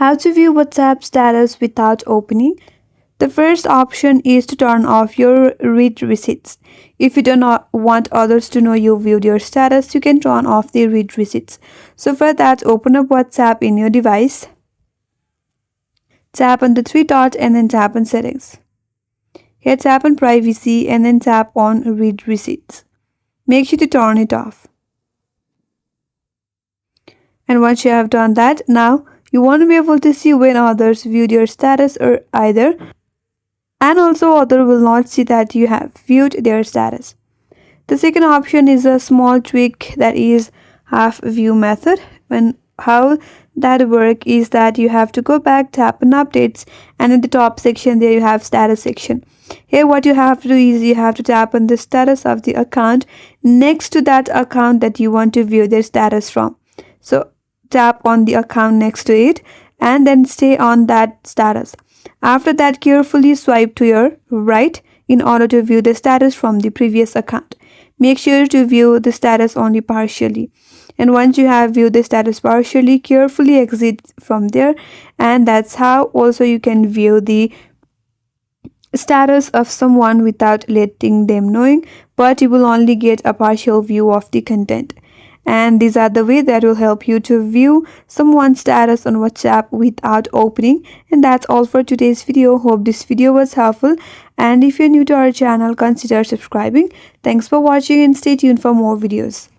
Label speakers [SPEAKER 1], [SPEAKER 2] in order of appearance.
[SPEAKER 1] How to view WhatsApp status without opening. The first option is to turn off your read receipts. If you do not want others to know you viewed your status, you can turn off the read receipts. So for that, open up WhatsApp in your device. Tap on the three dots and then tap on settings. Here tap on privacy and then tap on read receipts. Make sure to turn it off. And once you have done that, now you want to be able to see when others viewed your status or either, and also others will not see that you have viewed their status. The second option is a small tweak, that is half view method. And how that work is that you have to go back, tap on updates, and in the top section there you have status section. Here what you have to do is you have to tap on the status of the account next to that account that you want to view their status from. So tap on the account next to it and then stay on that status. After that, carefully swipe to your right in order to view the status from the previous account. Make sure to view the status only partially. And once you have viewed the status partially, carefully exit from there. And that's how also you can view the status of someone without letting them knowing, but you will only get a partial view of the content. And these are the ways that will help you to view someone's status on WhatsApp without opening. And that's all for today's video. Hope this video was helpful, and if you're new to our channel, consider subscribing. Thanks for watching and stay tuned for more videos.